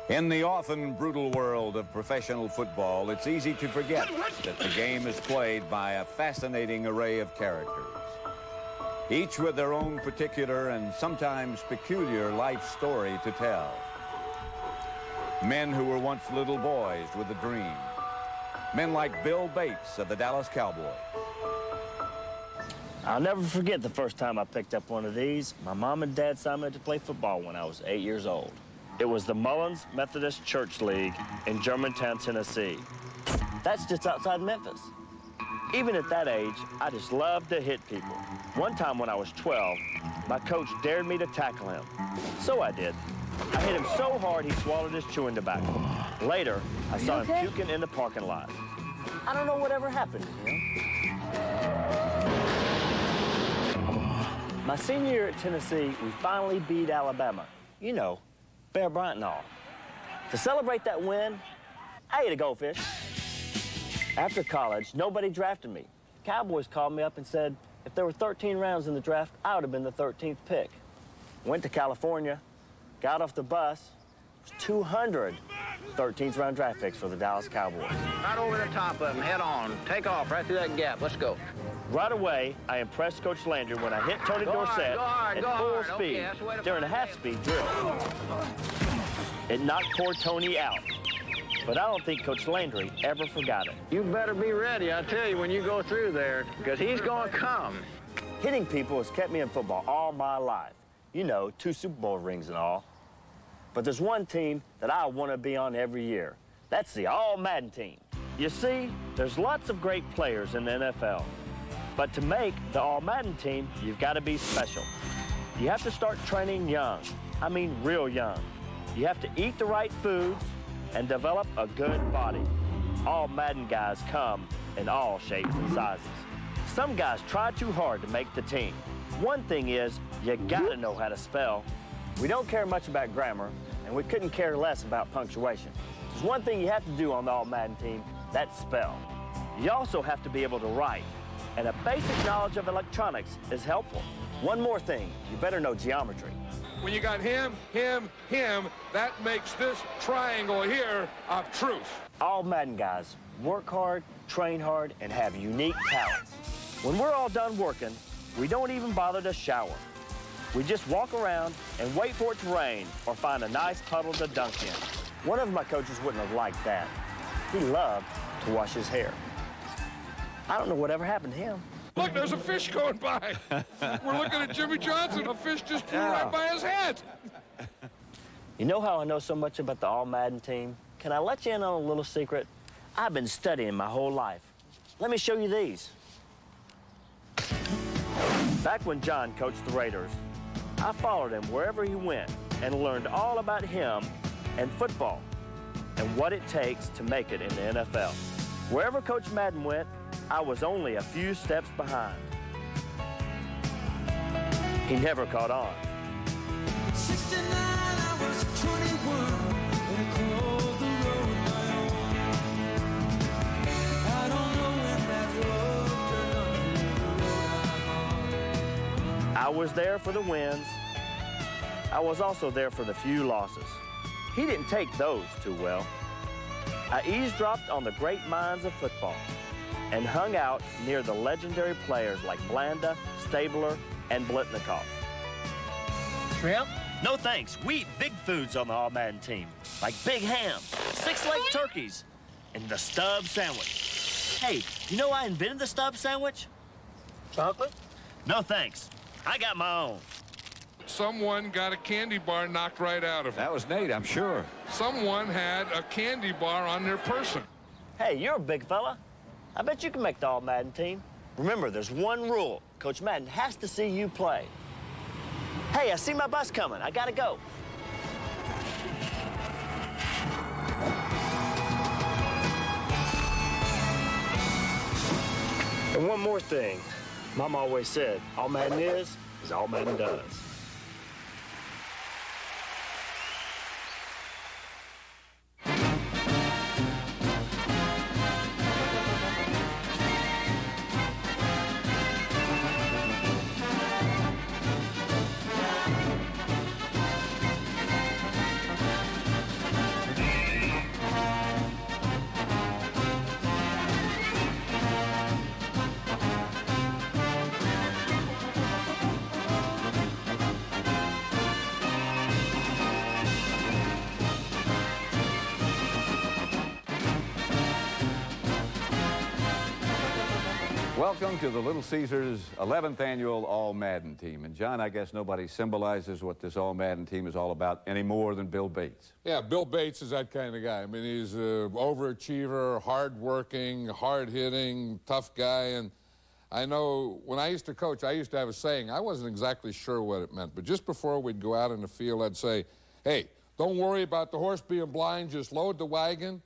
In the often brutal world of professional football, it's easy to forget that the game is played by a fascinating array of characters, each with their own particular and sometimes peculiar life story to tell. Men who were once little boys with a dream. Men like Bill Bates of the Dallas Cowboys. I'll never forget the first time I picked up one of these. My mom and dad signed me to play football when I was 8 years old. It was the Mullins Methodist Church League in Germantown, Tennessee. That's just outside Memphis. Even at that age, I just loved to hit people. One time when I was 12, my coach dared me to tackle him. So I did. I hit him so hard he swallowed his chewing tobacco. Later, I saw him puking in the parking lot. I don't know whatever happened to him. My senior year at Tennessee, we finally beat Alabama. You know, Bear Bryant and all. To celebrate that win, I ate a goldfish. After college, nobody drafted me. Cowboys called me up and said if there were 13 rounds in the draft, I would have been the 13th pick. Went to California, got off the bus. It was 200 13th round draft picks for the Dallas Cowboys. Right over the top of them, head on. Take off right through that gap. Let's go. Right away, I impressed Coach Landry when I hit Tony Dorsett at full speed during a half-speed drill. It knocked poor Tony out, but I don't think Coach Landry ever forgot it. You better be ready, I tell you, when you go through there, because he's going to come. Hitting people has kept me in football all my life. You know, 2 Super Bowl rings and all. But there's one team that I want to be on every year. That's the All-Madden team. You see, there's lots of great players in the NFL. But to make the All-Madden team, you've got to be special. You have to start training young. I mean real young. You have to eat the right foods and develop a good body. All-Madden guys come in all shapes and sizes. Some guys try too hard to make the team. One thing is, you gotta know how to spell. We don't care much about grammar, and we couldn't care less about punctuation. There's one thing you have to do on the All-Madden team, that's spell. You also have to be able to write, and a basic knowledge of electronics is helpful. One more thing, you better know geometry. When you got him, that makes this triangle here obtuse. All Madden guys work hard, train hard, and have unique talents. When we're all done working, we don't even bother to shower. We just walk around and wait for it to rain or find a nice puddle to dunk in. One of my coaches wouldn't have liked that. He loved to wash his hair. I don't know whatever happened to him. Look, there's a fish going by. We're looking at Jimmy Johnson. A fish just flew right by his head. You know how I know so much about the All-Madden team? Can I let you in on a little secret? I've been studying my whole life. Let me show you these. Back when John coached the Raiders, I followed him wherever he went and learned all about him and football and what it takes to make it in the NFL. Wherever Coach Madden went, I was only a few steps behind. He never caught on. 69, I was 21 when I crawled the road my own. I don't know when that road turned on. I was there for the wins. I was also there for the few losses. He didn't take those too well. I eavesdropped on the great minds of football and hung out near the legendary players like Blanda, Stabler, and Blitnikoff. Shrimp? No thanks. We eat big foods on the All-Madden team, like big ham, 6-leg turkeys, and the stub sandwich. Hey, you know I invented the stub sandwich? Chocolate? No thanks. I got my own. Someone got a candy bar knocked right out of him. That was Nate, I'm sure. Someone had a candy bar on their person. Hey, you're a big fella. I bet you can make the All-Madden team. Remember, there's one rule. Coach Madden has to see you play. Hey, I see my bus coming. I gotta go. And one more thing. Mom always said, all Madden is all Madden does. Welcome to the Little Caesars 11th annual All Madden team. And John, I guess nobody symbolizes what this All Madden team is all about any more than Bill Bates. Yeah, Bill Bates is that kind of guy. I mean, he's an overachiever, hard-working, hard-hitting, tough guy. And I know when I used to coach, I used to have a saying. I wasn't exactly sure what it meant, but just before we'd go out in the field, I'd say, hey, don't worry about the horse being blind, just load the wagon.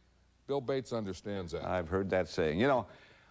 Bill Bates understands that. I've heard that saying. You know,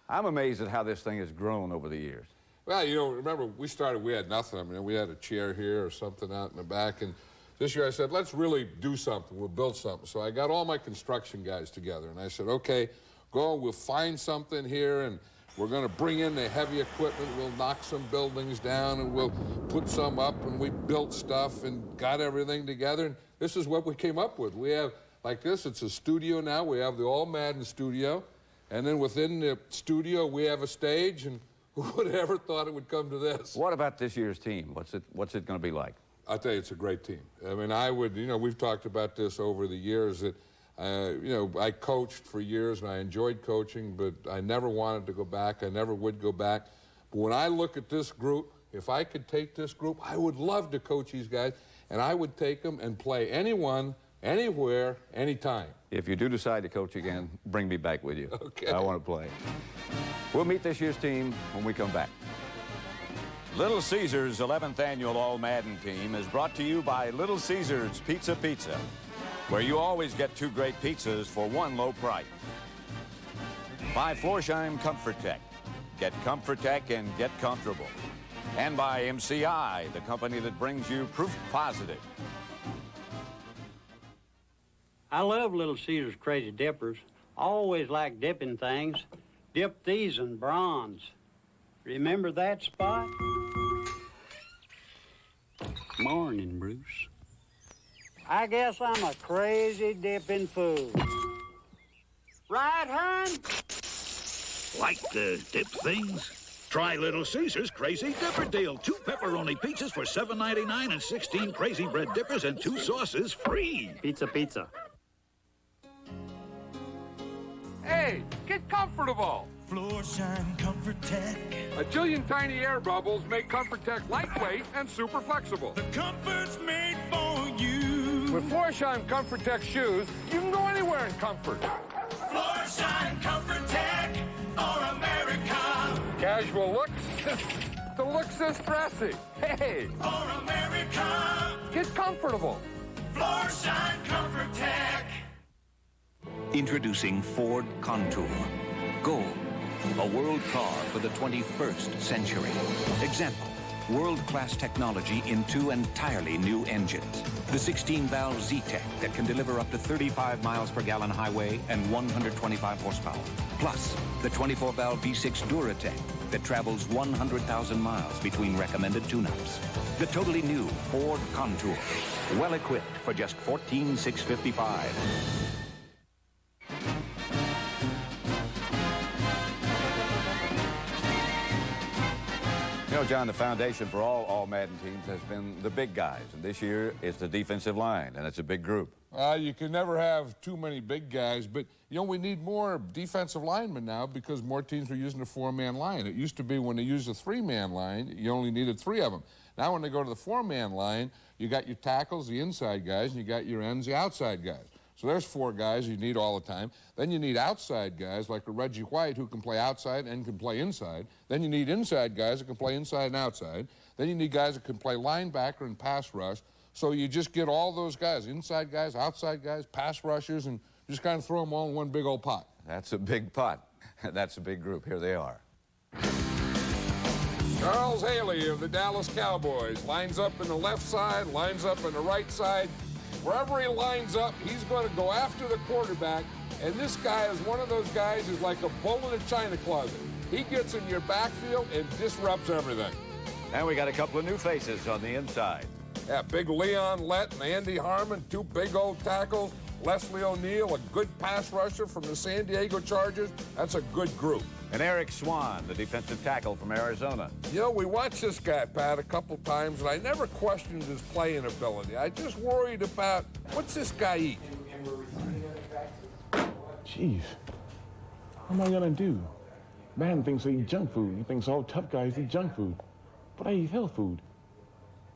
I'm amazed at how this thing has grown over the years. Well, you know, remember, we started, we had nothing. I mean, we had a chair here or something out in the back, and this year I said, let's really do something. We'll build something. So I got all my construction guys together, and I said, okay, we'll find something here, and we're going to bring in the heavy equipment. We'll knock some buildings down, and we'll put some up, and we built stuff and got everything together, and this is what we came up with. We have, like this, it's a studio now. We have the All Madden studio. And then within the studio, we have a stage, and who would have ever thought it would come to this? What about this year's team? What's it going to be like? I'll tell you, it's a great team. I mean, I would, you know, we've talked about this over the years that, you know, I coached for years, and I enjoyed coaching, but I never wanted to go back. I never would go back. But when I look at this group, if I could take this group, I would love to coach these guys, and I would take them and play anyone, anywhere, anytime. If you do decide to coach again, bring me back with you. Okay. I want to play. We'll meet this year's team when we come back. Little Caesars 11th annual All Madden team is brought to you by Little Caesars Pizza, where you always get 2 great pizzas for 1 low price. By Florsheim Comfort Tech. Get Comfort Tech and get comfortable. And by MCI, the company that brings you Proof Positive. I love Little Caesar's Crazy Dippers. I always like dipping things. Dip these in bronze. Remember that spot? Morning, Bruce. I guess I'm a crazy dipping fool. Right, hon? Like to dip things? Try Little Caesar's Crazy Dipper Deal. 2 pepperoni pizzas for $7.99 and 16 Crazy Bread Dippers and 2 sauces free. Pizza. Hey, get comfortable. Florsheim Comfort Tech. A jillion tiny air bubbles make Comfort Tech lightweight and super flexible. The comfort's made for you. With Florsheim Comfort Tech shoes, you can go anywhere in comfort. Florsheim Comfort Tech for America. Casual looks, the looks is dressy. Hey, For America. get comfortable. Florsheim Comfort Tech. Introducing Ford Contour. Gold, a world car for the 21st century. Example, world-class technology in 2 entirely new engines. The 16-valve Z-Tech that can deliver up to 35 miles per gallon highway and 125 horsepower. Plus, the 24-valve V6 Duratech that travels 100,000 miles between recommended tune-ups. The totally new Ford Contour, well-equipped for just $14,655. You know, John, the foundation for all Madden teams has been the big guys, and this year it's the defensive line, and it's a big group. You can never have too many big guys, but, you know, we need more defensive linemen now because more teams are using a 4-man line. It used to be when they used a 3-man line, you only needed 3 of them. Now when they go to the 4-man line, you got your tackles, the inside guys, and you got your ends, the outside guys. So there's 4 guys you need all the time. Then you need outside guys like a Reggie White who can play outside and can play inside. Then you need inside guys that can play inside and outside. Then you need guys that can play linebacker and pass rush. So you just get all those guys, inside guys, outside guys, pass rushers, and just kind of throw them all in one big old pot. That's a big pot. That's a big group. Here they are. Charles Haley of the Dallas Cowboys lines up in the left side, lines up in the right side. Wherever he lines up, he's going to go after the quarterback, and this guy is one of those guys who's like a bull in a china closet. He gets in your backfield and disrupts everything. And we got a couple of new faces on the inside. Yeah, big Leon Lett and Andy Harmon, 2 big old tackles. Leslie O'Neal, a good pass rusher from the San Diego Chargers. That's a good group. And Eric Swan, the defensive tackle from Arizona. You know, we watched this guy, Pat, a couple times, and I never questioned his playing ability. I just worried about, what's this guy eat? Jeez, what am I gonna do? Madden thinks I eat junk food. He thinks all tough guys eat junk food. But I eat health food.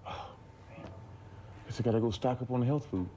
Oh, man. Guess I gotta go stock up on the health food.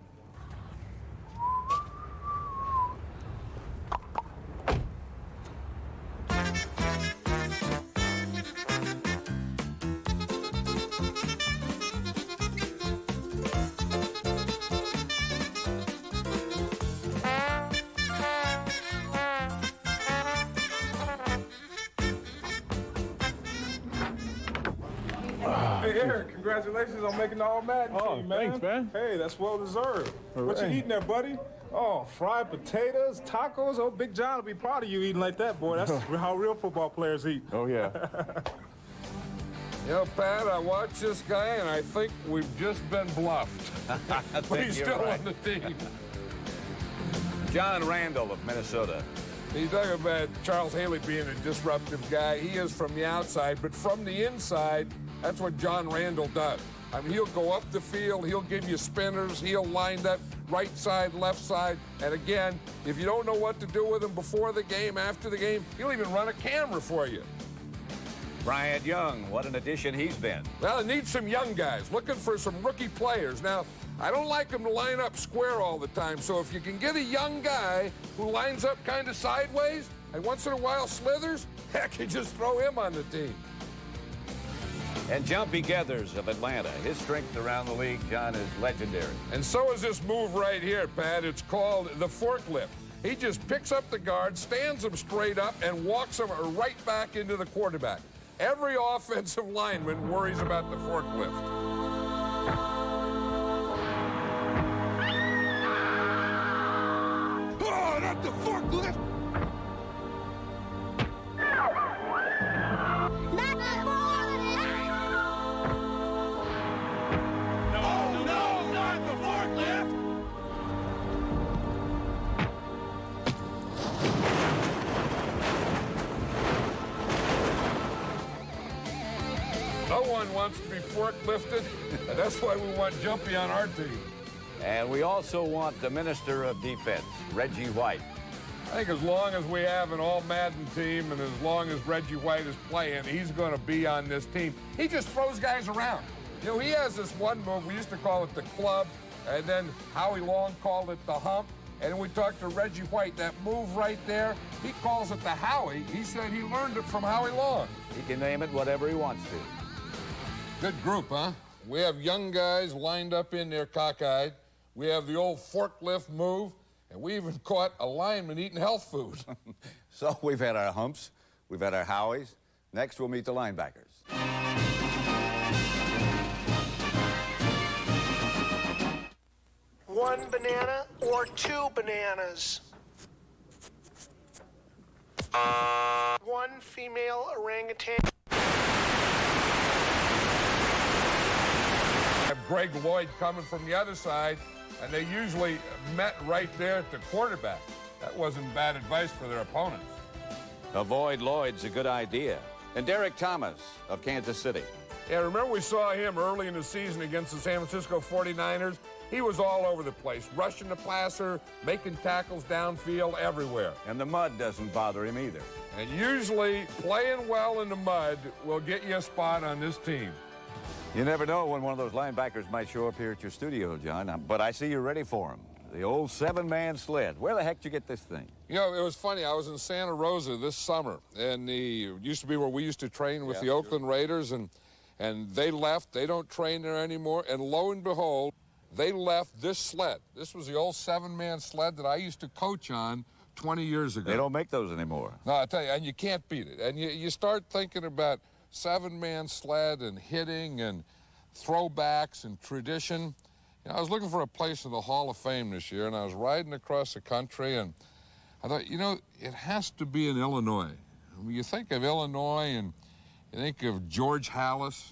Hey, Eric, congratulations on making the All-Madden team, man. Thanks, man. Hey, that's well-deserved. All What you right. eating there, buddy? Oh, fried potatoes, tacos. Oh, Big John will be proud of you eating like that, boy. That's how real football players eat. Oh, yeah. You know, Pat, I watched this guy, and I think we've just been bluffed. But he's you're still right. on the team. John Randall of Minnesota. You talk about Charles Haley being a disruptive guy. He is from the outside, but from the inside, that's what John Randall does. I mean, he'll go up the field, he'll give you spinners, he'll line that right side, left side, and again, if you don't know what to do with him before the game, after the game, he'll even run a camera for you. Bryant Young, what an addition he's been. Well, it needs some young guys, looking for some rookie players. Now, I don't like them to line up square all the time, so if you can get a young guy who lines up kind of sideways and once in a while slithers, heck, you just throw him on the team. And Jumpy Geathers of Atlanta. His strength around the league, John, is legendary. And so is this move right here, Pat. It's called the forklift. He just picks up the guard, stands him straight up, and walks him right back into the quarterback. Every offensive lineman worries about the forklift. Oh, not the forklift! Oh, no, not the forklift! No one wants to be forklifted, and that's why we want Jumpy on our team. And we also want the Minister of Defense, Reggie White. I think as long as we have an all-Madden team and as long as Reggie White is playing, he's going to be on this team. He just throws guys around. You know, he has this one move, we used to call it the club, and then Howie Long called it the hump. And we talked to Reggie White, that move right there, he calls it the Howie. He said he learned it from Howie Long. He can name it whatever he wants to. Good group, huh? We have young guys lined up in there cockeyed. We have the old forklift move, and we even caught a lineman eating health food. So we've had our humps, we've had our Howies. Next, we'll meet the linebackers. One banana or two bananas? One female orangutan. Have Greg Lloyd coming from the other side, and they usually met right there at the quarterback. That wasn't bad advice for their opponents. Avoid Lloyd's a good idea. And Derek Thomas of Kansas City. Yeah, remember we saw him early in the season against the San Francisco 49ers? He was all over the place, rushing the passer, making tackles downfield, everywhere. And the mud doesn't bother him either. And usually playing well in the mud will get you a spot on this team. You never know when one of those linebackers might show up here at your studio, John, but I see you're ready for him. The old seven-man sled. Where the heck did you get this thing? You know, it was funny. I was in Santa Rosa this summer, and it used to be where we used to train with the Oakland Raiders, and they left. They don't train there anymore, and lo and behold, they left this sled. This was the old seven-man sled that I used to coach on 20 years ago. They don't make those anymore. No, I tell you, and you can't beat it. And you start thinking about seven-man sled and hitting and throwbacks and tradition. You know, I was looking for a place in the Hall of Fame this year, and I was riding across the country, and I thought, you know, it has to be in Illinois. When you think of Illinois, and you think of George Hallis,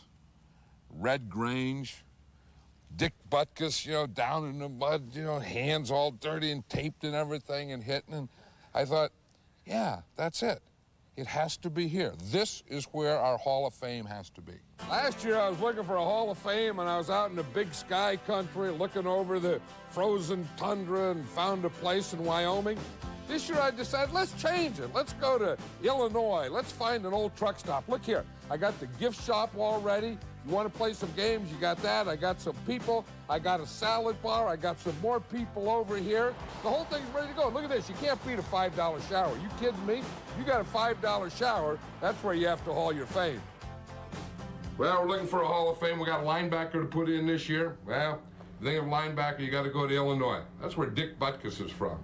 Red Grange, Dick Butkus, you know, down in the mud, you know, hands all dirty and taped and everything and hitting. And I thought, yeah, that's it. It has to be here. This is where our Hall of Fame has to be. Last year I was looking for a Hall of Fame and I was out in the big sky country looking over the frozen tundra and found a place in Wyoming. This year I decided, let's change it. Let's go to Illinois. Let's find an old truck stop. Look here, I got the gift shop all ready. You want to play some games? You got that. I got some people. I got a salad bar. I got some more people over here. The whole thing's ready to go. Look at this. You can't beat a $5 shower. You kidding me? You got a $5 shower, that's where you have to haul your fame. Well, we're looking for a Hall of Fame. We got a linebacker to put in this year. Well, if you think of linebacker, you got to go to Illinois. That's where Dick Butkus is from.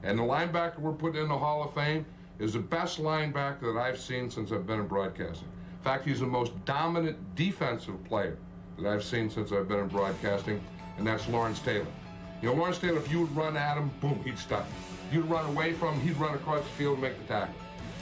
And the linebacker we're putting in the Hall of Fame is the best linebacker that I've seen since I've been in broadcasting. In fact, he's the most dominant defensive player that I've seen since I've been in broadcasting, and that's Lawrence Taylor. You know, Lawrence Taylor, if you would run at him, boom, he'd stop you. You'd run away from him, he'd run across the field and make the tackle.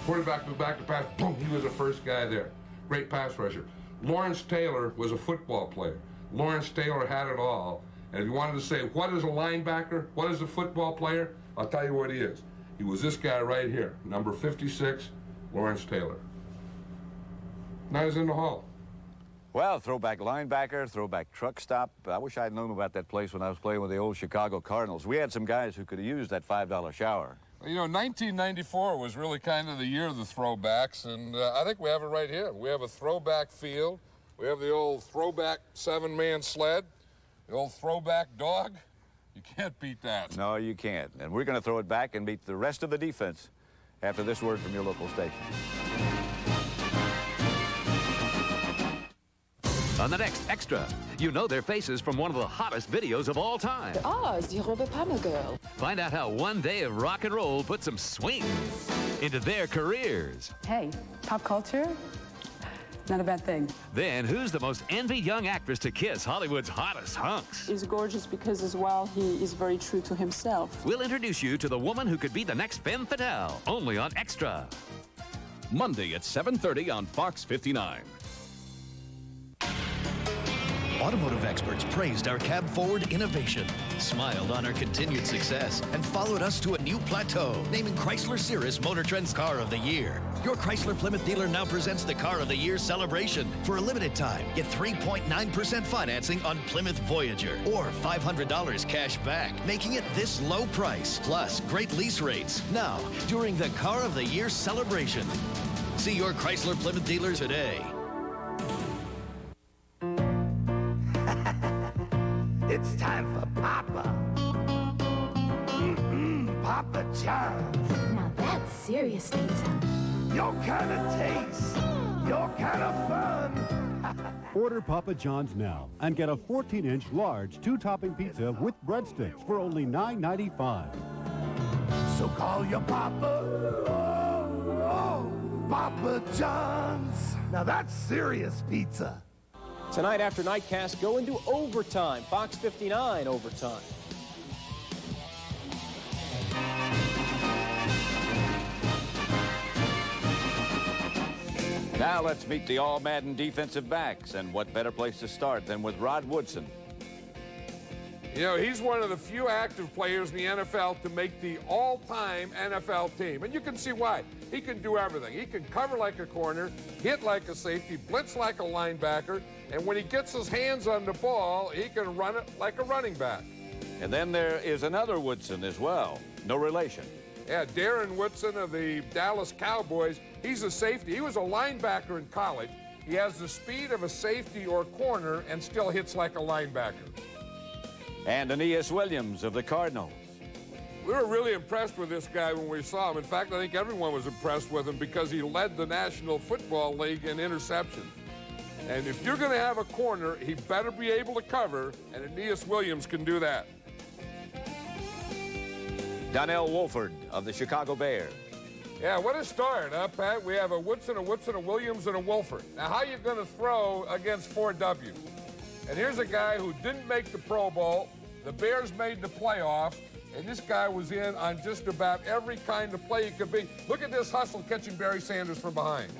Quarterback goes back to pass, boom, he was the first guy there. Great pass rusher. Lawrence Taylor was a football player. Lawrence Taylor had it all. And if you wanted to say, what is a linebacker? What is a football player? I'll tell you what he is. He was this guy right here, number 56, Lawrence Taylor. Now he's in the Hall. Well, throwback linebacker, throwback truck stop. I wish I'd known about that place when I was playing with the old Chicago Cardinals. We had some guys who could have used that $5 shower. You know, 1994 was really kind of the year of the throwbacks, and I think we have it right here. We have a throwback field. We have the old throwback 7-man sled, the old throwback dog. You can't beat that. No, you can't. And we're going to throw it back and beat the rest of the defense after this word from your local station. On the next Extra, you know their faces from one of the hottest videos of all time. Oh, the Robert Palmer girl. Find out how one day of rock and roll put some swing into their careers. Hey, pop culture, not a bad thing. Then, who's the most envied young actress to kiss Hollywood's hottest hunks? He's gorgeous because, as well, he is very true to himself. We'll introduce you to the woman who could be the next Femme Fatale, only on Extra. Monday at 7:30 on Fox 59. Automotive experts praised our cab-forward innovation, smiled on our continued success, and followed us to a new plateau, naming Chrysler Cirrus Motor Trend's Car of the Year. Your Chrysler Plymouth dealer now presents the Car of the Year celebration. For a limited time, get 3.9% financing on Plymouth Voyager, or $500 cash back, making it this low price, plus great lease rates. Now, during the Car of the Year celebration. See your Chrysler Plymouth dealer today. It's time for Papa. Papa John's. Now that's serious pizza. Your kind of taste, your kind of fun. Order Papa John's now and get a 14-inch large 2-topping pizza with breadsticks for only $9.95. So call your Papa. Papa John's. Now that's serious pizza. Tonight after Nightcast, go into overtime. Fox 59 overtime. Now let's meet the all-Madden defensive backs, and what better place to start than with Rod Woodson. You know, he's one of the few active players in the NFL to make the all-time NFL team. And you can see why. He can do everything. He can cover like a corner, hit like a safety, blitz like a linebacker, and when he gets his hands on the ball, he can run it like a running back. And then there is another Woodson as well. No relation. Yeah, Darren Woodson of the Dallas Cowboys. He's a safety. He was a linebacker in college. He has the speed of a safety or corner and still hits like a linebacker. And Aeneas Williams of the Cardinals. We were really impressed with this guy when we saw him. In fact, I think everyone was impressed with him because he led the National Football League in interceptions. And if you're going to have a corner, he better be able to cover, and Aeneas Williams can do that. Donnell Wolford of the Chicago Bears. Yeah, what a start, huh, Pat? We have a Woodson, a Williams, and a Wolford. Now, how are you going to throw against 4W? And here's a guy who didn't make the Pro Bowl. The Bears made the playoffs, and this guy was in on just about every kind of play he could be. Look at this hustle catching Barry Sanders from behind.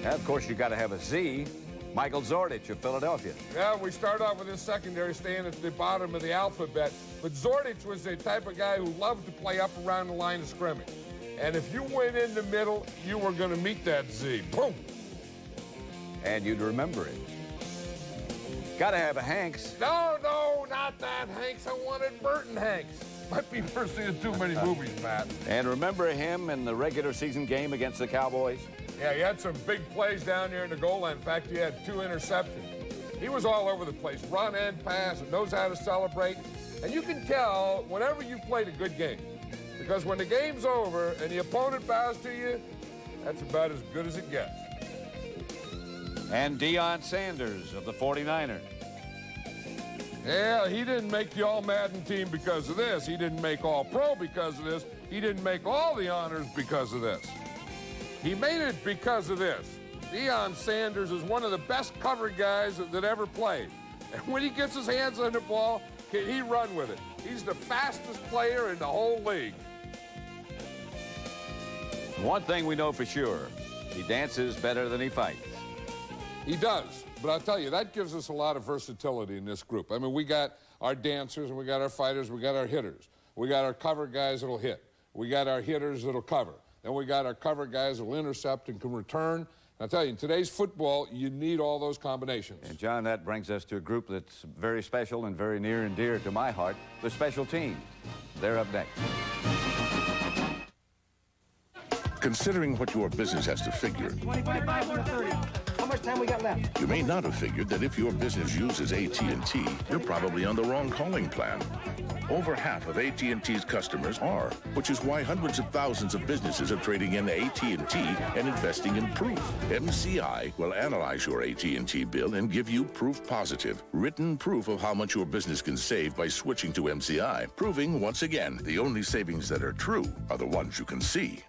And of course, you got to have a Z. Michael Zordich of Philadelphia. Yeah, we start off with his secondary staying at the bottom of the alphabet. But Zordich was the type of guy who loved to play up around the line of scrimmage. And if you went in the middle, you were going to meet that Z. Boom! And you'd remember it. Gotta have a Hanks. No, not that Hanks. I wanted Burton Hanks. Might be for seeing too many movies, Matt. And remember him in the regular season game against the Cowboys? Yeah, he had some big plays down there in the goal line. In fact, he had 2 interceptions. He was all over the place, run and pass, and knows how to celebrate. And you can tell whenever you played a good game. Because when the game's over and the opponent bows to you, that's about as good as it gets. And Deion Sanders of the 49ers. Yeah, he didn't make the All-Madden team because of this. He didn't make All-Pro because of this. He didn't make all the honors because of this. He made it because of this. Deion Sanders is one of the best cover guys that ever played. And when he gets his hands on the ball, can he run with it? He's the fastest player in the whole league. One thing we know for sure, he dances better than he fights. He does, but I'll tell you, that gives us a lot of versatility in this group. I mean, we got our dancers, and we got our fighters, we got our hitters. We got our cover guys that'll hit. We got our hitters that'll cover. Then we got our cover guys that'll intercept and can return. And I'll tell you, in today's football, you need all those combinations. And, John, that brings us to a group that's very special and very near and dear to my heart, the special teams. They're up next. Considering what your business has to figure, 25 to 30. How much time we got left? you may not have figured that if your business uses AT&T, you're probably on the wrong calling plan. Over half of AT&T's customers are, which is why hundreds of thousands of businesses are trading in AT&T and investing in Proof. MCI will analyze your AT&T bill and give you proof positive, written proof of how much your business can save by switching to MCI, proving once again the only savings that are true are the ones you can see.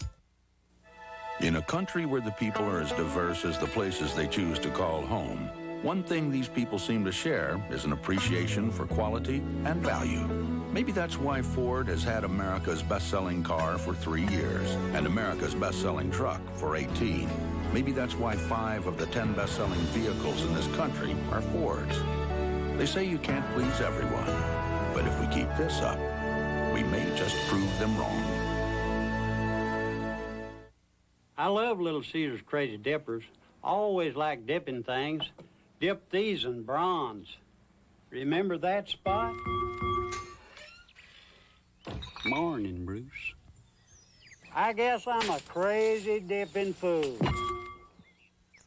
In a country where the people are as diverse as the places they choose to call home, one thing these people seem to share is an appreciation for quality and value. Maybe that's why Ford has had America's best-selling car for 3 years and America's best-selling truck for 18. Maybe that's why 5 of the 10 best-selling vehicles in this country are Fords. They say you can't please everyone, but if we keep this up, we may just prove them wrong. I love Little Caesar's Crazy Dippers. Always like dipping things. Dip these in bronze. Remember that, Spot? Morning, Bruce. I guess I'm a crazy dipping fool.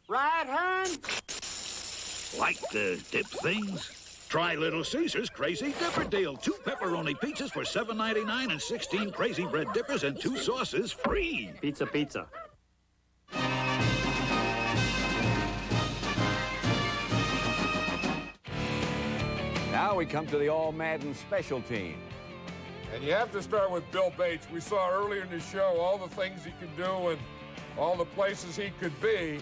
Right, hon? Like to dip things? Try Little Caesar's Crazy Dipper Deal. 2 pepperoni pizzas for $7.99 and 16 crazy bread dippers and 2 sauces free. Pizza, pizza. Now we come to the All-Madden special team. And you have to start with Bill Bates. We saw earlier in the show all the things he could do and all the places he could be,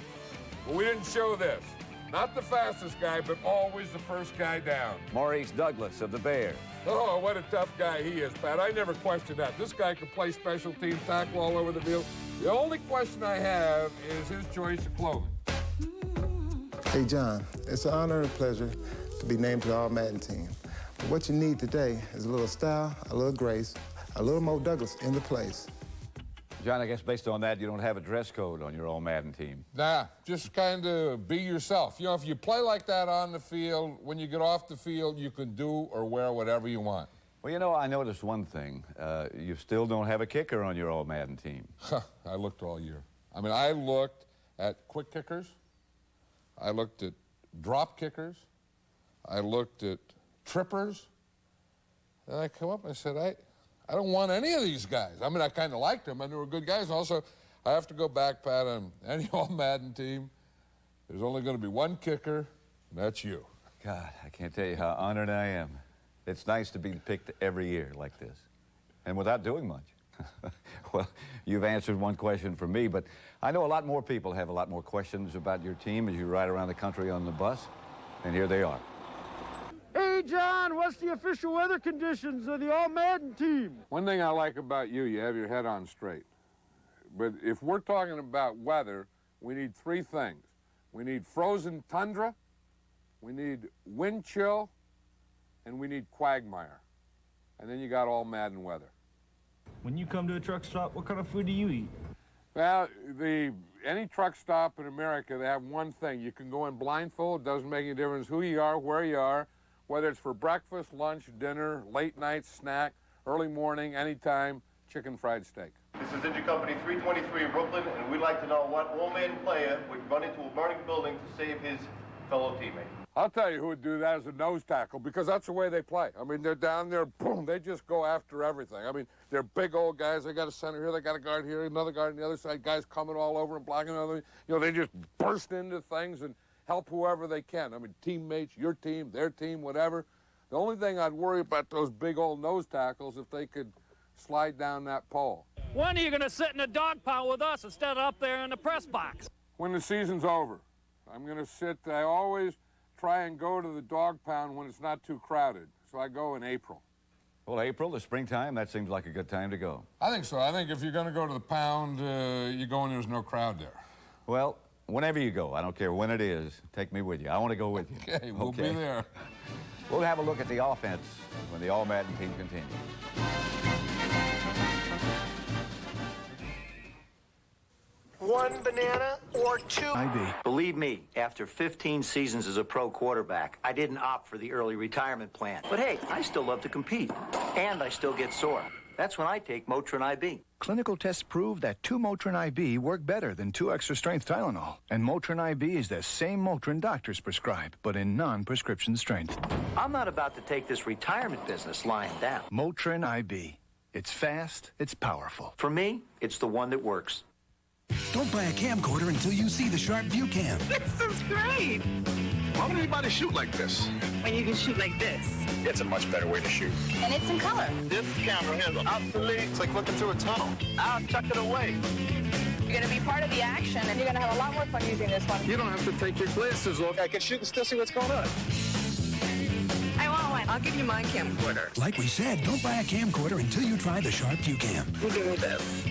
but we didn't show this. Not the fastest guy, but always the first guy down. Maurice Douglas of the Bears. Oh, what a tough guy he is, Pat. I never questioned that. This guy can play special teams, tackle all over the field. The only question I have is his choice of clothing. Hey, John, it's an honor and a pleasure to be named to the All-Madden team. But what you need today is a little style, a little grace, a little Mo Douglas in the place. John, I guess based on that, you don't have a dress code on your All-Madden team. Nah, just kind of be yourself. You know, if you play like that on the field, when you get off the field, you can do or wear whatever you want. Well, you know, I noticed one thing. You still don't have a kicker on your All-Madden team. I looked all year. I mean, I looked at quick kickers. I looked at drop kickers. I looked at trippers. And I come up and I said, I don't want any of these guys. I mean, I kind of liked them, and they were good guys. And also, I have to go back, Pat, on any All-Madden team. There's only going to be one kicker, and that's you. God, I can't tell you how honored I am. It's nice to be picked every year like this, and without doing much. Well, you've answered one question for me, but I know a lot more people have a lot more questions about your team as you ride around the country on the bus, and here they are. Hey, John, what's the official weather conditions of the All-Madden team? One thing I like about you, you have your head on straight. But if we're talking about weather, we need 3 things. We need frozen tundra, we need wind chill, and we need quagmire. And then you got All-Madden weather. When you come to a truck stop, what kind of food do you eat? Well, any truck stop in America, they have one thing. You can go in blindfold. It doesn't make any difference who you are, where you are, whether it's for breakfast, lunch, dinner, late night snack, early morning, anytime, chicken fried steak. This is Engine Company 323 in Brooklyn, and we'd like to know what all-man player would run into a burning building to save his fellow teammate. I'll tell you who would do that as a nose tackle, because that's the way they play. I mean, they're down there, boom, they just go after everything. I mean, they're big old guys. They got a center here, they got a guard here, another guard on the other side, guys coming all over and blocking another. You know, they just burst into things and help whoever they can. I mean, teammates, your team, their team, whatever. The only thing I'd worry about those big old nose tackles if they could slide down that pole. When are you going to sit in a dog pound with us instead of up there in the press box? When the season's over. I'm going to sit, I always try and go to the dog pound when it's not too crowded. So I go in April. Well, April, the springtime, that seems like a good time to go. I think so. I think if you're going to go to the pound, you go when there's no crowd there. Well, whenever you go, I don't care when it is, take me with you. I want to go with you. Okay, we'll be there. We'll have a look at the offense when the All-Madden team continues. One banana or two? Believe me, after 15 seasons as a pro quarterback, I didn't opt for the early retirement plan. But hey, I still love to compete, and I still get sore. That's when I take Motrin IB. Clinical tests prove that 2 Motrin IB work better than 2 extra-strength Tylenol. And Motrin IB is the same Motrin doctors prescribe, but in non-prescription strength. I'm not about to take this retirement business lying down. Motrin IB. It's fast, it's powerful. For me, it's the one that works. Don't buy a camcorder until you see the Sharp View Cam. This is great. Why would anybody shoot like this? When you can shoot like this. It's a much better way to shoot. And it's in color. This camera has obsolete. It's like looking through a tunnel. I'll chuck it away. You're going to be part of the action, and you're going to have a lot more fun using this one. You don't have to take your glasses off. I can shoot and still see what's going on. I want one. I'll give you my camcorder. Like we said, don't buy a camcorder until you try the Sharp View Cam. You give me this.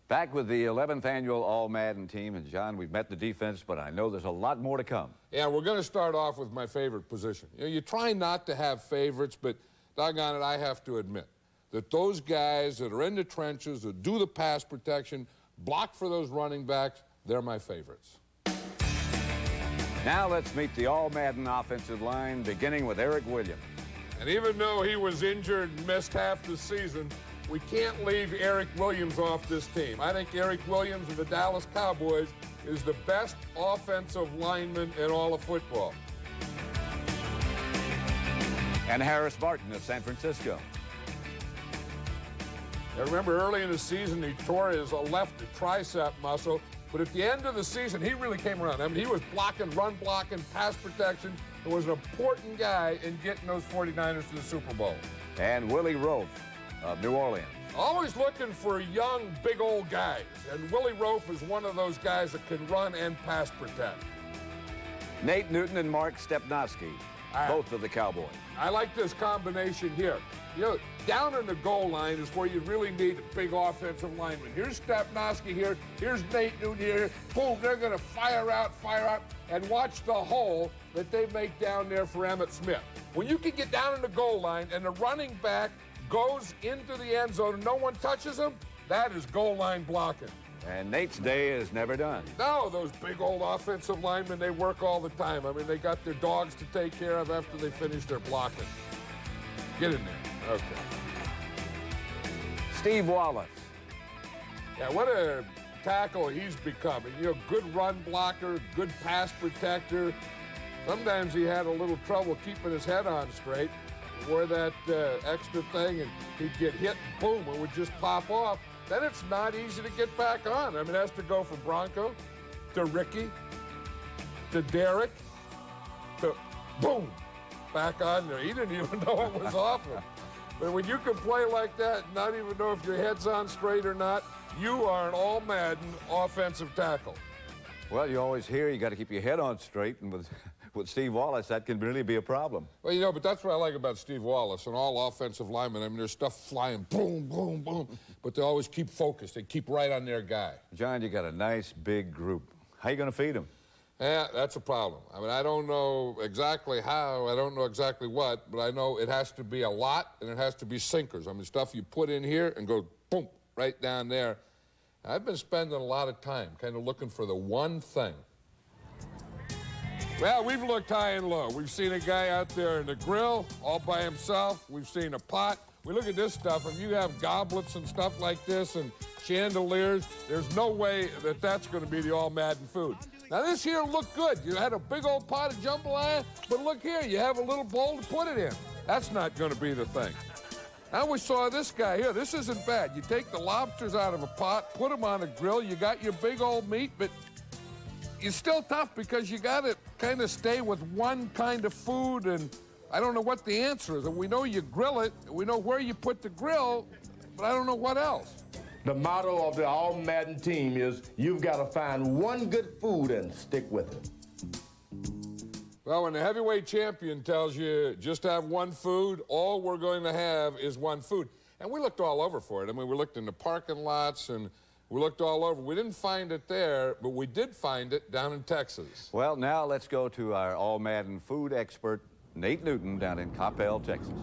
Back with the 11th annual All-Madden team, and John, we've met the defense, but I know there's a lot more to come. Yeah, we're going to start off with my favorite position. You know, you try not to have favorites, but doggone it, I have to admit that those guys that are in the trenches, that do the pass protection, block for those running backs, they're my favorites. Now let's meet the All-Madden offensive line, beginning with Eric Williams. And even though he was injured and missed half the season, we can't leave Eric Williams off this team. I think Eric Williams of the Dallas Cowboys is the best offensive lineman in all of football. And Harris Martin of San Francisco. I remember early in the season he tore his left tricep muscle, but at the end of the season he really came around. I mean, he was blocking, run blocking, pass protection, and was an important guy in getting those 49ers to the Super Bowl. And Willie Roaf of New Orleans. Always looking for young, big old guys, and Willie Roaf is one of those guys that can run and pass protect. Nate Newton and Mark Stepnoski, both of the Cowboys. I like this combination here. You know, down in the goal line is where you really need a big offensive lineman. Here's Stepnoski here, here's Nate Newton here. Boom, they're going to fire out, and watch the hole that they make down there for Emmitt Smith. When you can get down in the goal line and the running back goes into the end zone and no one touches him, that is goal line blocking. And Nate's day is never done. No, those big old offensive linemen, they work all the time. I mean, they got their dogs to take care of after they finish their blocking. Get in there. Okay. Steve Wallace. Yeah, what a tackle he's becoming. You know, good run blocker, good pass protector. Sometimes he had a little trouble keeping his head on straight. Wore that extra thing, and he'd get hit, and boom, it would just pop off. Then it's not easy to get back on. I mean, it has to go from Bronco to Ricky to Derek to boom, back on there. He didn't even know it was off him. But when you can play like that, not even know if your head's on straight or not, you are an all-Madden offensive tackle. Well, you always hear you got to keep your head on straight, and with Steve Wallace, that can really be a problem. Well, you know, but that's what I like about Steve Wallace and all offensive linemen. I mean, there's stuff flying, boom, boom, boom, but they always keep focused. They keep right on their guy. John, you got a nice big group. How you going to feed them? Yeah, that's a problem. I mean, I don't know exactly how, I don't know exactly what, but I know it has to be a lot and it has to be sinkers. I mean, stuff you put in here and go boom, right down there. I've been spending a lot of time kind of looking for the one thing. Well, we've looked high and low. We've seen a guy out there in the grill all by himself. We've seen a pot. We look at this stuff, and you have goblets and stuff like this and chandeliers. There's no way that that's going to be the all Madden food. Now, this here looked good. You had a big old pot of jambalaya, but look here, you have a little bowl to put it in. That's not going to be the thing. Now we saw this guy here. This isn't bad. You take the lobsters out of a pot, put them on a grill, you got your big old meat, but it's still tough because you got to kind of stay with one kind of food, and I don't know what the answer is. And we know you grill it, we know where you put the grill, but I don't know what else. The motto of the All Madden team is you've got to find one good food and stick with it. Well, when the heavyweight champion tells you just have one food, all we're going to have is one food. And we looked all over for it. I mean, we looked in the parking lots and we looked all over. We didn't find it there, but we did find it down in Texas. Well, now let's go to our All Madden food expert, Nate Newton, down in Coppell, Texas.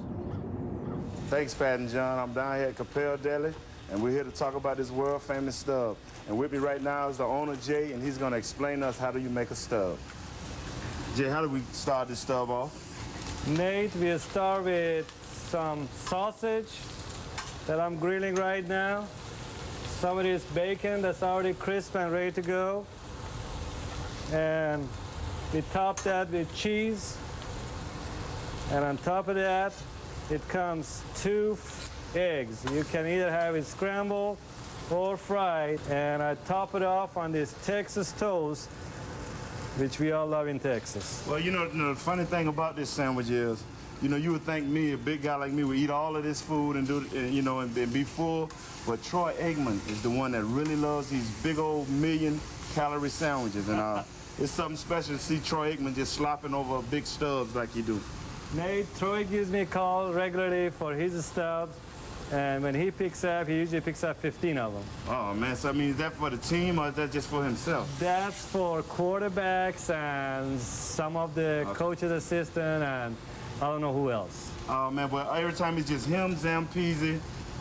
Thanks, Pat and John. I'm down here at Coppell Deli, and we're here to talk about this world-famous stub. And with me right now is the owner, Jay, and he's going to explain to us how do you make a stub. Jay, how do we start this stub off? Nate, we'll start with some sausage that I'm grilling right now. Some of this bacon that's already crisp and ready to go. And we top that with cheese. And on top of that, it comes 2 eggs. You can either have it scrambled or fried. And I top it off on this Texas toast, which we all love in Texas. Well, you know, the funny thing about this sandwich is, you know, you would think me, a big guy like me, would eat all of this food and do, you know, and be full. But Troy Aikman is the one that really loves these big old 1,000,000-calorie sandwiches. And it's something special to see Troy Aikman just slopping over big stubs like you do. Nate, Troy gives me a call regularly for his stubs. And when he picks up, he usually picks up 15 of them. Oh, man, so I mean, is that for the team or is that just for himself? That's for quarterbacks and some of the coach's assistant and I don't know who else. Oh, man, but every time it's just him, Zampese,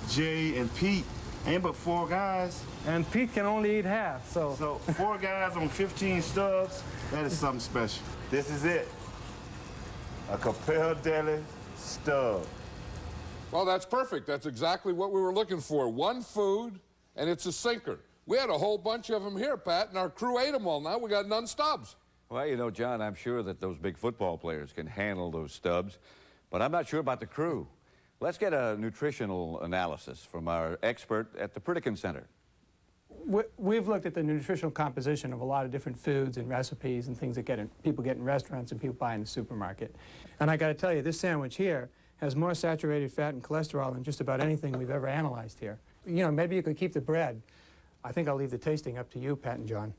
Jay, and Pete. Ain't but 4 guys. And Pete can only eat half, so. So 4 guys on 15 stubs, that is something special. This is it. A Coppell Deli stub. Well, that's perfect. That's exactly what we were looking for. One food, and it's a sinker. We had a whole bunch of them here, Pat, and our crew ate them all. Now we got none stubs. Well, you know, John, I'm sure that those big football players can handle those stubs, but I'm not sure about the crew. Let's get a nutritional analysis from our expert at the Pritikin Center. We've looked at the nutritional composition of a lot of different foods and recipes and things that people get in restaurants and people buy in the supermarket. And I got to tell you, this sandwich here has more saturated fat and cholesterol than just about anything we've ever analyzed here. You know, maybe you could keep the bread. I think I'll leave the tasting up to you, Pat and John.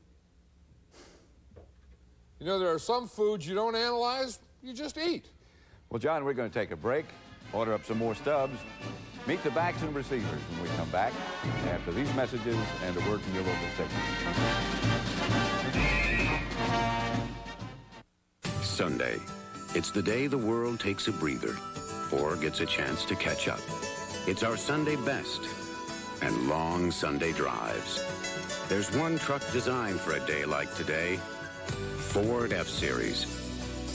You know, there are some foods you don't analyze, you just eat. Well, John, we're going to take a break, order up some more stubs, meet the backs and receivers when we come back after these messages and a word from your local station. Sunday. It's the day the world takes a breather or gets a chance to catch up. It's our Sunday best and long Sunday drives. There's one truck designed for a day like today, Ford F-Series.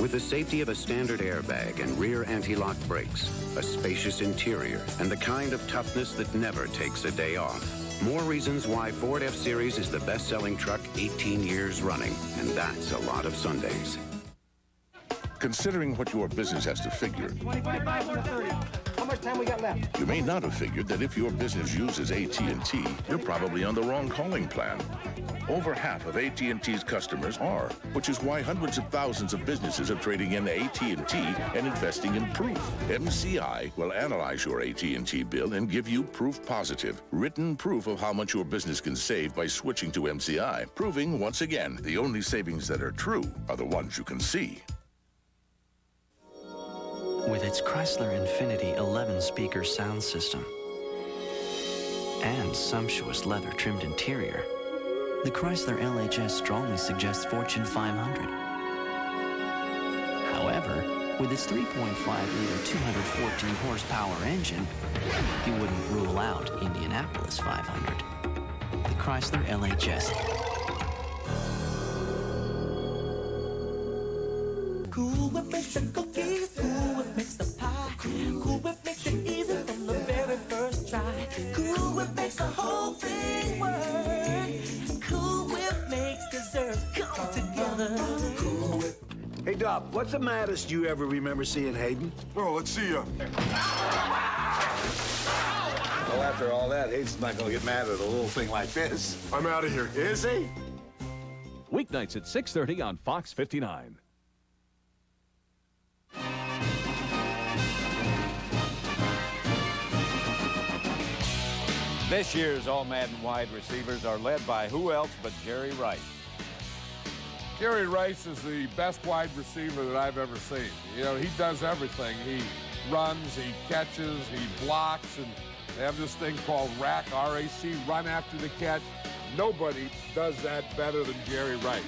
With the safety of a standard airbag and rear anti-lock brakes, a spacious interior, and the kind of toughness that never takes a day off. More reasons why Ford F-Series is the best-selling truck 18 years running, and that's a lot of Sundays. Considering what your business has to figure, 25 or 30. How much time we got left? you may not have figured that if your business uses AT&T, you're probably on the wrong calling plan. Over half of AT&T's customers are, which is why hundreds of thousands of businesses are trading in AT&T and investing in proof. MCI will analyze your AT&T bill and give you proof positive, written proof of how much your business can save by switching to MCI, proving once again the only savings that are true are the ones you can see. With its Chrysler Infinity 11-speaker sound system and sumptuous leather-trimmed interior, The Chrysler LHS strongly suggests Fortune 500. However, with its 3.5-liter 214 horsepower engine, you wouldn't rule out Indianapolis 500. The Chrysler LHS. Cool Whip makes the cookies, Cool Whip makes the pie, Cool Whip makes it easy from the very first try. Cool Whip makes the whole thing work. Cool Whip makes desserts come together. Cool Whip. Hey, Doc, what's the maddest you ever remember seeing Hayden? Oh, let's see ya. Well, after all that, Hayden's not gonna get mad at a little thing like this. I'm out of here. Is he? Weeknights at 6:30 on Fox 59. This year's All-Madden wide receivers are led by who else but Jerry Rice. Jerry Rice is the best wide receiver that I've ever seen. You know, he does everything. He runs, he catches, he blocks, and they have this thing called RAC, R-A-C, run after the catch. Nobody does that better than Jerry Rice.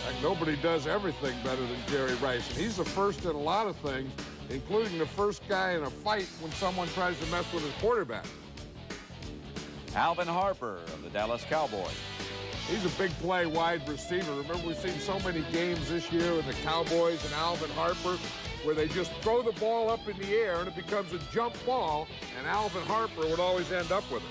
Like, nobody does everything better than Jerry Rice. And he's the first in a lot of things, including the first guy in a fight when someone tries to mess with his quarterback. Alvin Harper of the Dallas Cowboys. He's a big play wide receiver. Remember, we've seen so many games this year with the Cowboys and Alvin Harper where they just throw the ball up in the air and it becomes a jump ball, and Alvin Harper would always end up with it.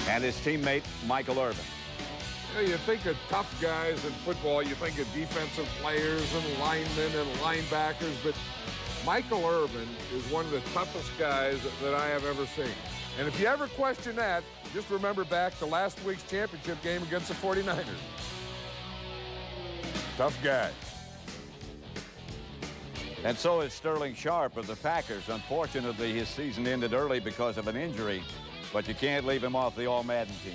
And his teammate, Michael Irvin. You know, you think of tough guys in football, you think of defensive players and linemen and linebackers, but Michael Irvin is one of the toughest guys that I have ever seen. And if you ever question that, just remember back to last week's championship game against the 49ers. Tough guy. And so is Sterling Sharp of the Packers. Unfortunately, his season ended early because of an injury, but you can't leave him off the All-Madden team.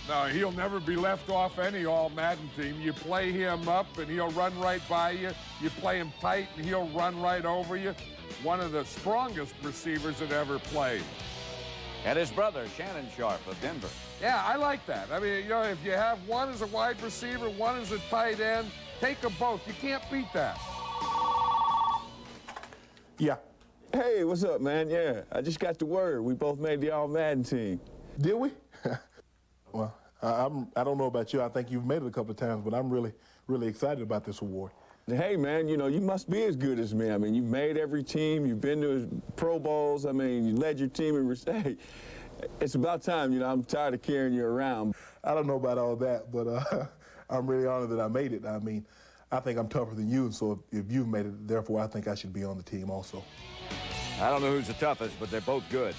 No, he'll never be left off any All-Madden team. You play him up, and he'll run right by you. You play him tight, and he'll run right over you. One of the strongest receivers that ever played. And his brother, Shannon Sharp of Denver. Yeah, I like that. I mean, you know, if you have one as a wide receiver, one as a tight end, take them both. You can't beat that. Yeah. Hey, what's up, man? Yeah, I just got the word. We both made the All-Madden team. Did we? Well, I don't know about you. I think you've made it a couple of times, but I'm really, really excited about this award. Hey, man, you know, you must be as good as me. I mean, you've made every team. You've been to Pro Bowls. I mean, you led your team in... Hey, it's about time, you know. I'm tired of carrying you around. I don't know about all that, but I'm really honored that I made it. I mean, I think I'm tougher than you, so if you've made it, therefore I think I should be on the team also. I don't know who's the toughest, but they're both good.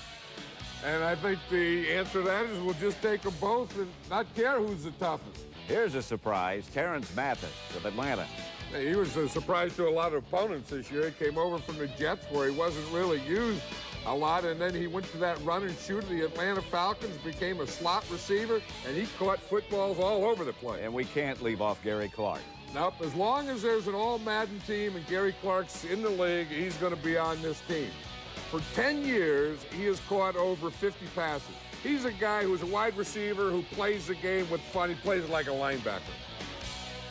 And I think the answer to that is we'll just take them both and not care who's the toughest. Here's a surprise, Terrence Mathis of Atlanta. He was a surprise to a lot of opponents this year. He came over from the Jets where he wasn't really used a lot, and then he went to that run and shoot of the Atlanta Falcons, became a slot receiver, and he caught footballs all over the place. And we can't leave off Gary Clark. Nope, as long as there's an All-Madden team and Gary Clark's in the league, he's going to be on this team. For 10 years, he has caught over 50 passes. He's a guy who's a wide receiver who plays the game with fun. He plays like a linebacker.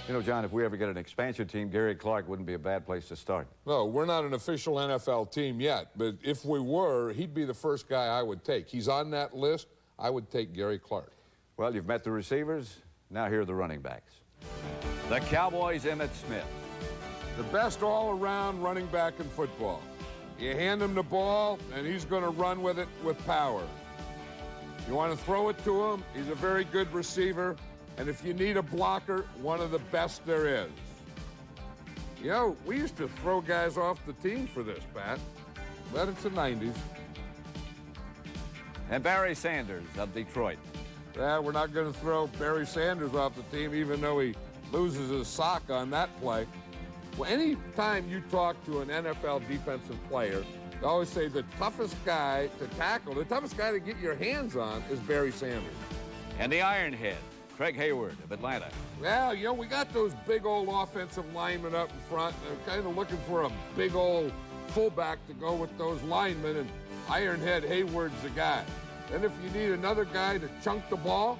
You know, John, if we ever get an expansion team, Gary Clark wouldn't be a bad place to start. No, we're not an official NFL team yet, but if we were, he'd be the first guy I would take. He's on that list. I would take Gary Clark. Well, you've met the receivers. Now here are the running backs. The Cowboys, Emmitt Smith. The best all-around running back in football. You hand him the ball, and he's going to run with it with power. You want to throw it to him, he's a very good receiver. And if you need a blocker, one of the best there is. You know, we used to throw guys off the team for this, Pat. But it's the 90s. And Barry Sanders of Detroit. Yeah, we're not going to throw Barry Sanders off the team, even though he loses his sock on that play. Well, any time you talk to an NFL defensive player, they always say the toughest guy to tackle, the toughest guy to get your hands on is Barry Sanders. And the Ironhead, Craig Hayward of Atlanta. Well, you know, we got those big old offensive linemen up in front. They're kind of looking for a big old fullback to go with those linemen, and Ironhead Hayward's the guy. Then if you need another guy to chunk the ball,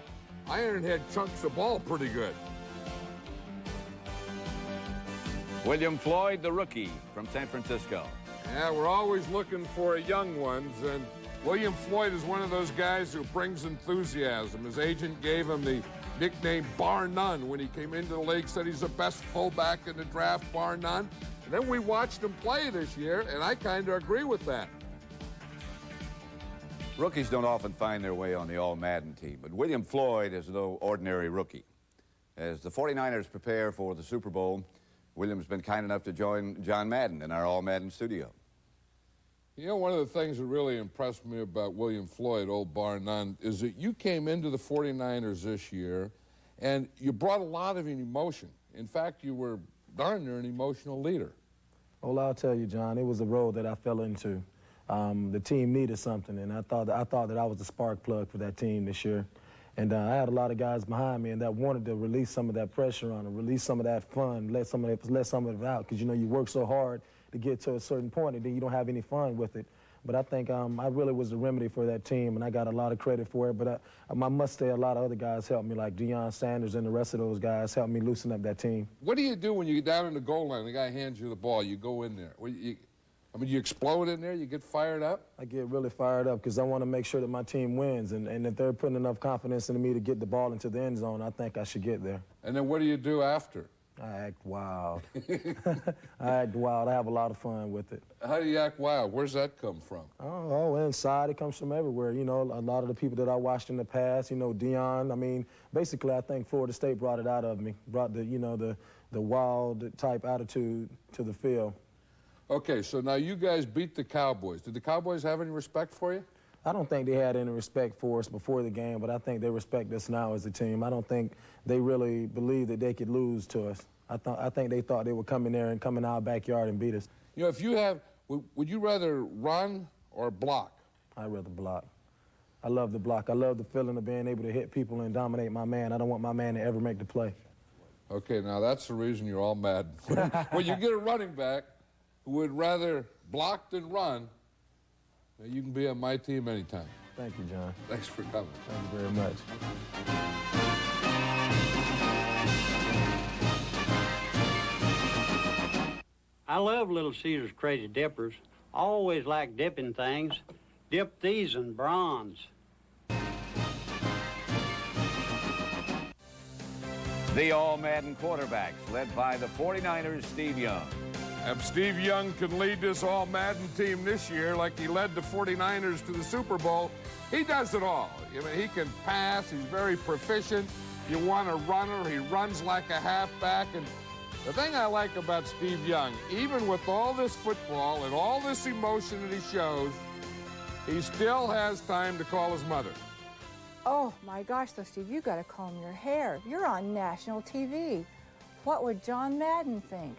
Ironhead chunks the ball pretty good. William Floyd, the rookie from San Francisco. Yeah, we're always looking for young ones, and William Floyd is one of those guys who brings enthusiasm. His agent gave him the nickname Bar None when he came into the league, said he's the best fullback in the draft, bar none. And then we watched him play this year, and I kind of agree with that. Rookies don't often find their way on the All-Madden team, but William Floyd is no ordinary rookie. As the 49ers prepare for the Super Bowl, William's been kind enough to join John Madden in our All-Madden studio. You know, one of the things that really impressed me about William Floyd, old bar none, is that you came into the 49ers this year and you brought a lot of emotion. In fact, you were darn near an emotional leader. Well, I'll tell you, John, it was a role that I fell into. The team needed something, and I thought that I was the spark plug for that team this year. And I had a lot of guys behind me and that wanted to release some of that pressure on them, release some of that fun, let some of it out, because, you know, you work so hard to get to a certain point and then you don't have any fun with it. But I think I really was the remedy for that team, and I got a lot of credit for it. But I must say a lot of other guys helped me, like Deion Sanders and the rest of those guys helped me loosen up that team. What do you do when you get down in the goal line, the guy hands you the ball, you go in there? You explode in there? You get fired up? I get really fired up because I want to make sure that my team wins. And if they're putting enough confidence in me to get the ball into the end zone, I think I should get there. And then what do you do after? I act wild. I act wild. I have a lot of fun with it. How do you act wild? Where's that come from? Oh, inside. It comes from everywhere. You know, a lot of the people that I watched in the past, you know, Deion. I mean, basically, I think Florida State brought it out of me, brought the, you know, the wild type attitude to the field. Okay, so now you guys beat the Cowboys. Did the Cowboys have any respect for you? I don't think they had any respect for us before the game, but I think they respect us now as a team. I don't think they really believed that they could lose to us. I think they thought they would come in there and come in our backyard and beat us. You know, if you have, would you rather run or block? I'd rather block. I love the block. I love the feeling of being able to hit people and dominate my man. I don't want my man to ever make the play. Okay, now that's the reason you're all mad. When you get a running back who would rather block than run, you can be on my team anytime. Thank you, John. Thanks for coming. Thank you very much. I love Little Caesar's Crazy Dippers. I always like dipping things. Dip these in bronze. The All-Madden quarterbacks, led by the 49ers' Steve Young. If Steve Young can lead this All-Madden team this year like he led the 49ers to the Super Bowl, he does it all. I mean, he can pass, he's very proficient. You want a runner, he runs like a halfback. And the thing I like about Steve Young, even with all this football and all this emotion that he shows, he still has time to call his mother. Oh, my gosh, though, Steve, you got to comb your hair. You're on national TV. What would John Madden think?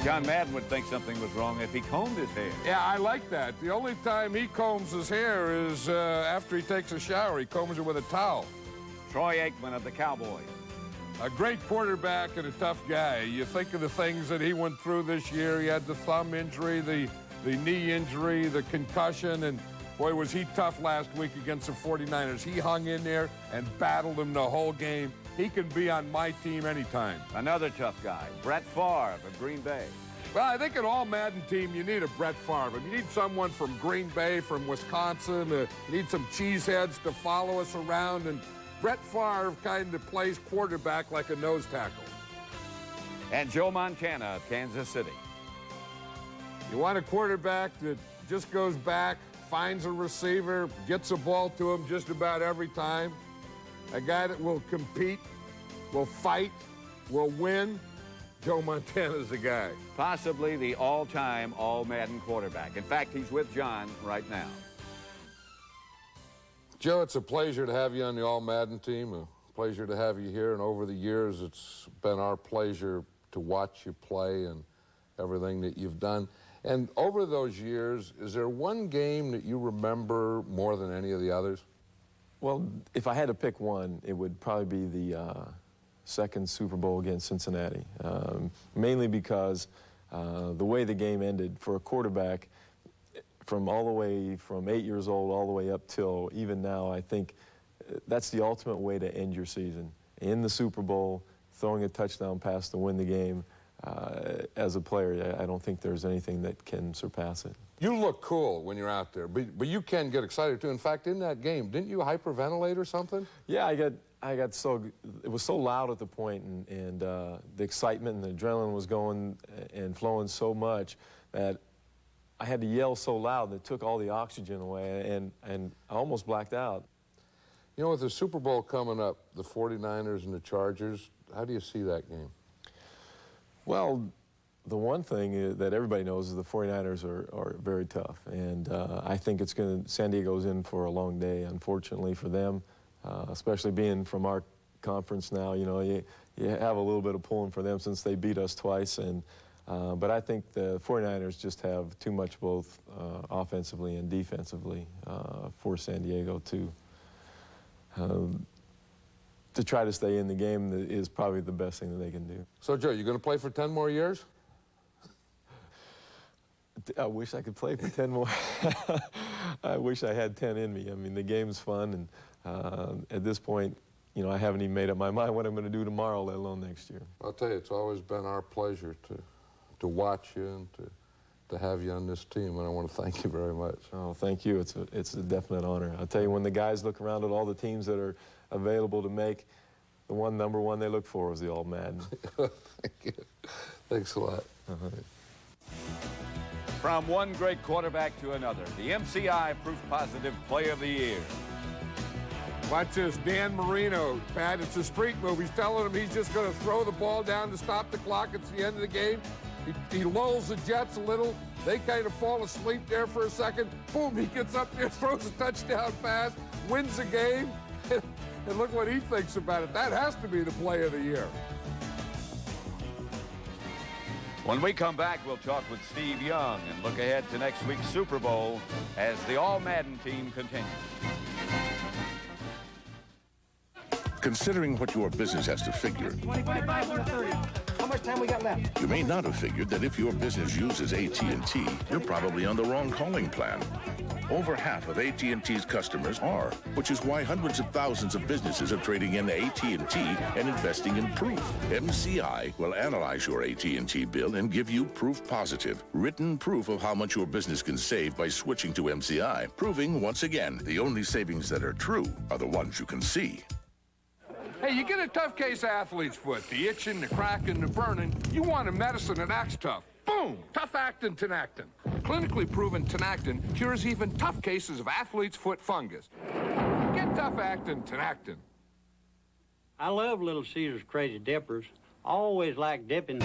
John Madden would think something was wrong if he combed his hair. Yeah, I like that. The only time he combs his hair is after he takes a shower. He combs it with a towel. Troy Aikman of the Cowboys. A great quarterback and a tough guy. You think of the things that he went through this year. He had the thumb injury, the knee injury, the concussion, and boy, was he tough last week against the 49ers. He hung in there and battled him the whole game. He can be on my team anytime. Another tough guy, Brett Favre of Green Bay. Well, I think an all-Madden team, you need a Brett Favre. You need someone from Green Bay, from Wisconsin. You need some cheeseheads to follow us around. And Brett Favre kind of plays quarterback like a nose tackle. And Joe Montana of Kansas City. You want a quarterback that just goes back, finds a receiver, gets a ball to him just about every time. A guy that will compete, will fight, will win. Joe Montana's the guy. Possibly the all-time All-Madden quarterback. In fact, he's with John right now. Joe, it's a pleasure to have you on the All-Madden team. A pleasure to have you here. And over the years, it's been our pleasure to watch you play and everything that you've done. And over those years, is there one game that you remember more than any of the others? Well, if I had to pick one, it would probably be the second Super Bowl against Cincinnati, mainly because the way the game ended for a quarterback, from all the way from 8 years old all the way up till even now, I think that's the ultimate way to end your season. In the Super Bowl, throwing a touchdown pass to win the game, as a player, I don't think there's anything that can surpass it. You look cool when you're out there, but you can get excited too. In fact, in that game, didn't you hyperventilate or something? Yeah, I got so, it was so loud at the point, and the excitement and the adrenaline was going and flowing so much that I had to yell so loud that it took all the oxygen away, and I almost blacked out. You know, with the Super Bowl coming up, the 49ers and the Chargers, how do you see that game? Well, the one thing that everybody knows is the 49ers are very tough, and I think San Diego's in for a long day, unfortunately for them, especially being from our conference now. You know, you have a little bit of pulling for them since they beat us twice, but I think the 49ers just have too much both offensively and defensively for San Diego to try to stay in the game is probably the best thing that they can do. So, Joe, you going to play for 10 more years? I wish I could play for 10 more. I wish I had 10 in me. I mean, the game's fun, and at this point, you know, I haven't even made up my mind what I'm going to do tomorrow, let alone next year. I'll tell you, it's always been our pleasure to watch you and to have you on this team, and I want to thank you very much. Oh, thank you. It's a definite honor. I'll tell you, when the guys look around at all the teams that are available to make, the number one they look for was the All Madden. Thank you. Thanks a lot. From one great quarterback to another, the MCI Proof Positive Play of the Year. Watch this, Dan Marino, Pat, it's a street move. He's telling him he's just going to throw the ball down to stop the clock. It's the end of the game. He lulls the Jets a little. They kind of fall asleep there for a second. Boom, he gets up there, throws a touchdown pass, wins the game. And look what he thinks about it. That has to be the play of the year. When we come back, we'll talk with Steve Young and look ahead to next week's Super Bowl as the All-Madden team continues. Considering what your business has to figure, 25, 30. How much time we got left? you may not have figured that if your business uses AT&T, you're probably on the wrong calling plan. Over half of AT&T's customers are, which is why hundreds of thousands of businesses are trading in AT&T and investing in Proof. MCI will analyze your AT&T bill and give you proof positive, written proof of how much your business can save by switching to MCI, proving once again the only savings that are true are the ones you can see. Hey, you get a tough case of athlete's foot, the itching, the cracking, the burning. You want a medicine that acts tough. Boom! Tough Actin Tenactin. Clinically proven Tenactin cures even tough cases of athlete's foot fungus. Get Tough Actin Tenactin. I love Little Caesar's Crazy Dippers. Always like dipping.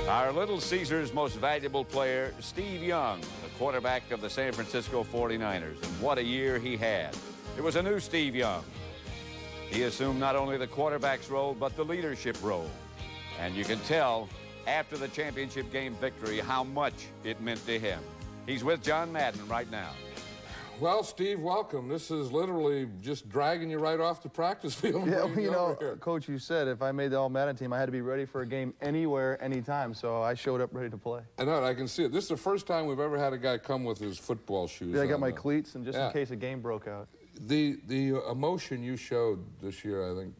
Our Little Caesars' most valuable player, Steve Young, the quarterback of the San Francisco 49ers. And what a year he had. It was a new Steve Young. He assumed not only the quarterback's role, but the leadership role. And you can tell after the championship game victory how much it meant to him. He's with John Madden right now. Well, Steve, welcome. This is literally just dragging you right off the practice field. Yeah, well, you know, Coach, you said if I made the All-Madden team, I had to be ready for a game anywhere, anytime, so I showed up ready to play. I know, I can see it. This is the first time we've ever had a guy come with his football shoes. Yeah, I got my cleats, and just in case a game broke out. The emotion you showed this year, I think,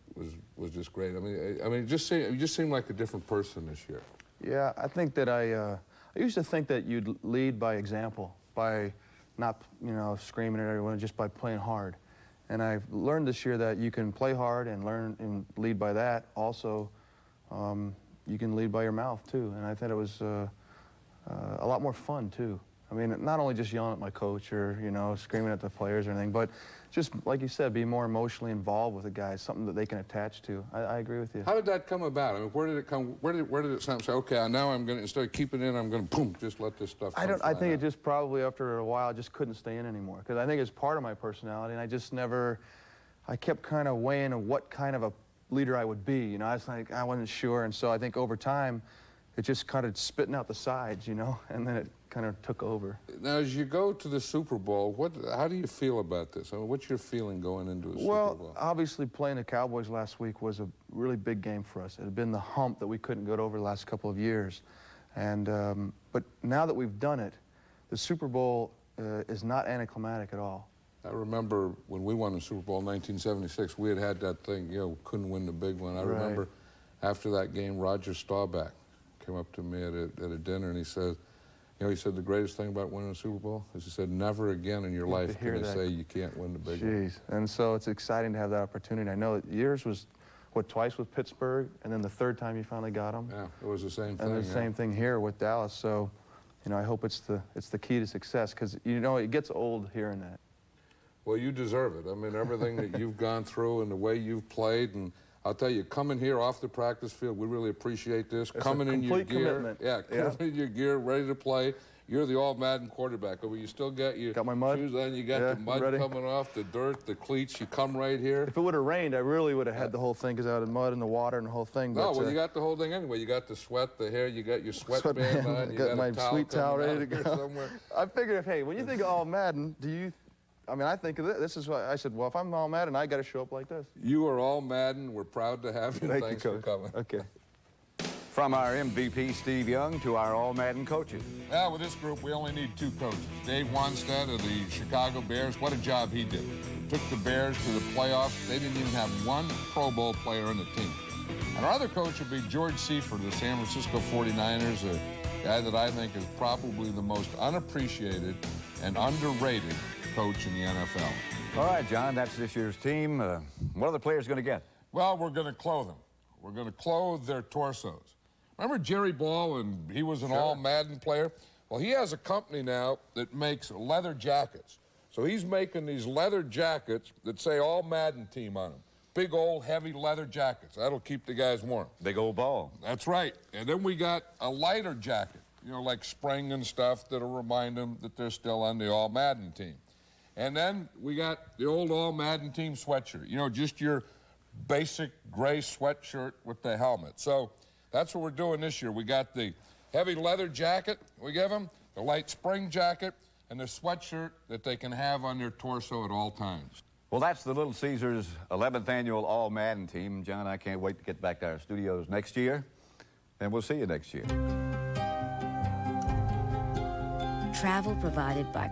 was just great. I mean, you just seemed like a different person this year. Yeah, I think that I used to think that you'd lead by example, by not, screaming at everyone, just by playing hard. And I've learned this year that you can play hard and learn and lead by that. Also, you can lead by your mouth, too. And I thought it was a lot more fun, too. I mean, not only just yelling at my coach or, screaming at the players or anything, but just, like you said, be more emotionally involved with the guys, something that they can attach to. I agree with you. How did that come about? I mean, where did it come? Where did it sound? Say, okay, now I'm going to, instead of keeping it in, I'm going to, boom, just let this stuff come I think it just probably, after a while, I just couldn't stay in anymore. Because I think it's part of my personality, and I just never, I kept kind of weighing what kind of a leader I would be. I was like, I wasn't sure. And so I think over time, it just kind of spitting out the sides, you know, and then it kind of took over. Now, as you go to the Super Bowl, how do you feel about this? I mean, what's your feeling going into a Super Bowl? Well, obviously playing the Cowboys last week was a really big game for us. It had been the hump that we couldn't get over the last couple of years. And, but now that we've done it, the Super Bowl is not anticlimactic at all. I remember when we won the Super Bowl in 1976, we had that thing, you know, couldn't win the big one. I remember after that game, Roger Staubach came up to me at a dinner and he said, you know, he said the greatest thing about winning a Super Bowl is he said, never again in your life can they say you can't win the big one. And so it's exciting to have that opportunity. I know that yours was, what, twice with Pittsburgh, and then the third time you finally got them? Yeah, it was the same thing. And the same thing here with Dallas. So, you know, I hope it's the key to success, because, you know, it gets old hearing that. Well, you deserve it. I mean, everything that you've gone through and the way you've played, and I'll tell you, coming here off the practice field, we really appreciate this. It's coming in your gear, commitment. Coming in your gear, ready to play. You're the all-Madden quarterback. But you still got your my mud shoes on. You got the mud coming off, the dirt, the cleats. You come right here. If it would have rained, I really would have had the whole thing, because I had the mud and the water and the whole thing. No, well, you got the whole thing anyway. You got the sweat, the hair. You got your sweatband on. You got my sweet towel ready to go. Somewhere. I figured, hey, when you think of all Madden, I mean, I think of this is why I said, well, if I'm all Madden, I got to show up like this. You are all Madden. We're proud to have you. Thank Thanks you, for coming. Okay. From our MVP, Steve Young, to our all-Madden coaches. Yeah, with this group, we only need two coaches. Dave Wanstead of the Chicago Bears, what a job he did. Took the Bears to the playoffs. They didn't even have one Pro Bowl player on the team. And our other coach would be George Seifert of the San Francisco 49ers, a guy that I think is probably the most unappreciated and underrated coach in the NFL. All right, John, that's this year's team. What are the players going to get? Well, we're going to clothe them. We're going to clothe their torsos. Remember Jerry Ball, and he was an all-Madden player? Well, he has a company now that makes leather jackets. So he's making these leather jackets that say all-Madden team on them. Big old heavy leather jackets. That'll keep the guys warm. Big old ball. That's right. And then we got a lighter jacket, you know, like spring and stuff that'll remind them that they're still on the all-Madden team. And then we got the old all-Madden team sweatshirt. You know, just your basic gray sweatshirt with the helmet. So that's what we're doing this year. We got the heavy leather jacket we give them, the light spring jacket, and the sweatshirt that they can have on their torso at all times. Well, that's the Little Caesars 11th annual All-Madden team. John, I can't wait to get back to our studios next year, and we'll see you next year. Travel provided by